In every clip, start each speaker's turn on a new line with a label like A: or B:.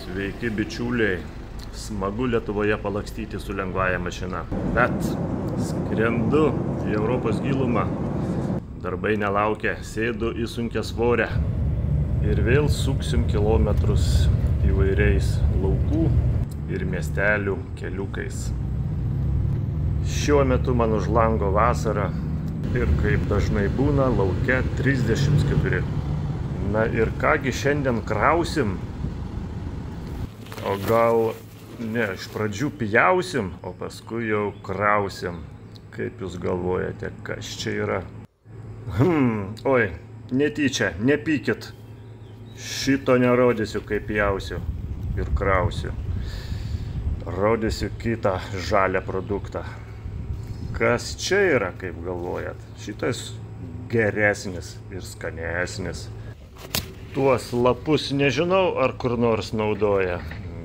A: Sveiki bičiuliai, smagu Lietuvoje palakstyti su lengvąja mašina, bet skrendu į Europos gilumą, darbai nelaukia, sėdu į sunkiasvorę ir vėl suksim kilometrus įvairiais laukų ir miestelių keliukais. Šiuo metu man už lango vasara ir kaip dažnai būna lauke 34. Na ir kągi šiandien krausim? O gal ne, iš pradžių pjausim, o paskui jau krausim. Kaip jūs galvojate, kas čia yra? Oi, netyčia, nepykit. Šito nerodysiu, kaip pjausiu ir krausiu. Rodysiu kitą žalią produktą. Kas čia yra, kaip galvojat? Šitas geresnis ir skanesnis. Tuos lapus nežinau, ar kur nors naudoja,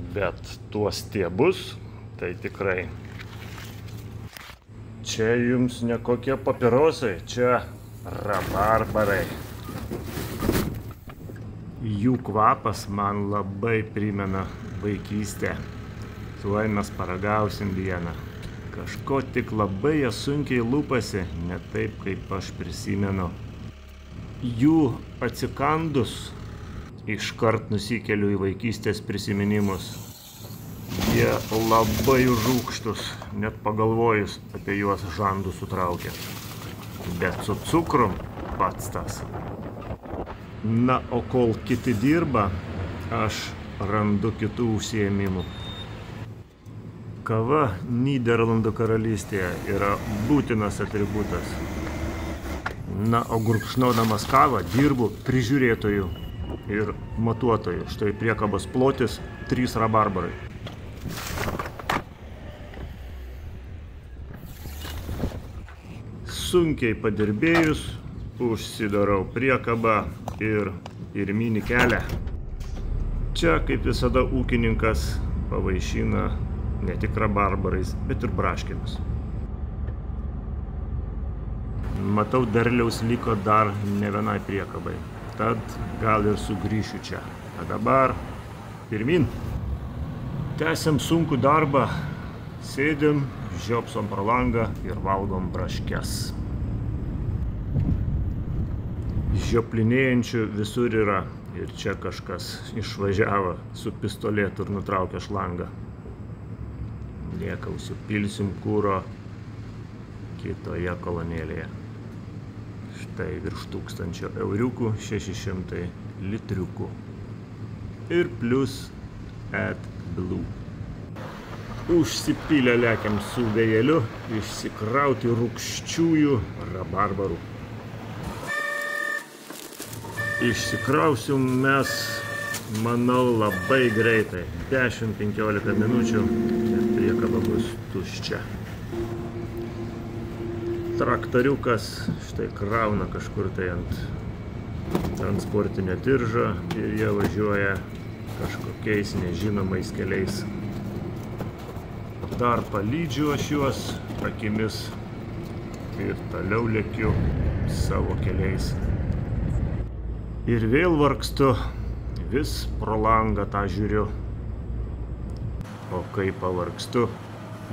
A: bet tuos stiebus tai tikrai. Čia jums ne kokie papirosai, čia rabarbarai. Jų kvapas man labai primena vaikystę. Tuoj mes paragausim vieną. Kažko tik labai jie sunkiai lupasi, ne taip kaip aš prisimenu. Jų atsikandus iškart nusikeliu į vaikystės prisiminimus. Jie labai rūgštus, net pagalvojus apie juos žandų sutraukia. Bet su cukrum pats tas. Na, o kol kiti dirba, aš randu kitų užsiėmimų. Kava Nyderlandų karalystėje yra būtinas atributas. Na, o gurkšnodamas kavą dirbu prižiūrėtojų ir matuotojų. Štai priekabos plotis 3 rabarbarai. Sunkiai padirbėjus, užsidarau priekabą ir pirminį kelią. Čia, kaip visada, ūkininkas pavaišina ne tik rabarbarais, bet ir braškėmis. Matau, derliaus liko dar ne vienai priekabai, tad gal ir sugrįšiu čia. O dabar pirmin. Tęsiam sunkų darbą, sėdim, žiopsom pro langą ir valgom braškes. Žioplinėjančių visur yra ir čia kažkas išvažiavo su pistoletu ir nutraukė šlangą. Liekausiu, pilsim kuro kitoje kolonėlėje. Štai virš 1000 euriukų, 600 litriukų. Ir plus AdBlue. Užsipylę lekiam su vėjeliu išsikrauti rūgščiųjų rabarbarų. Išsikrausim mes, manau, labai greitai. 10-15 minučių ir priekaba bus tuščia. Traktoriukas štai krauna kažkur tai ant transportinio diržo ir jie važiuoja kažkokiais nežinomais keliais. Dar palydžiu aš juos akimis ir toliau lekiu savo keliais. Ir vėl vargstu, vis pro langą tą žiūriu. O kai pavargstu,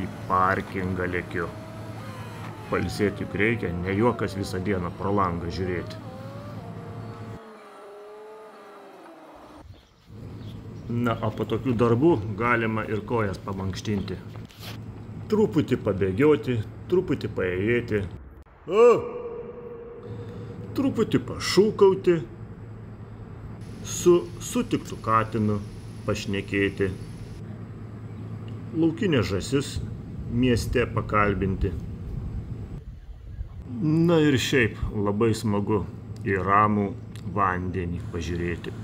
A: į parkingą lekiu. Pailsėti juk reikia, ne juokas visą dieną pro langą žiūrėti. Na, o po tokių darbų galima ir kojas pamankštinti. Truputį pabėgioti, truputį paėjėti. Truputį pašūkauti. Su sutiktu katinu pašnekėti. Laukinė žąsis mieste pakalbinti. Na ir šiaip labai smagu į ramų vandenį pažiūrėti.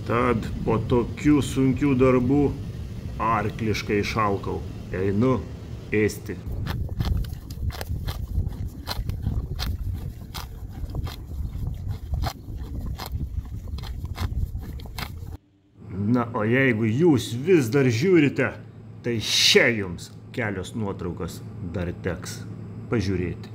A: Tad po tokių sunkių darbų arkliškai šalkau. Einu ėsti. Na, o jeigu jūs vis dar žiūrite, tai čia jums kelios nuotraukos dar teks pažiūrėti.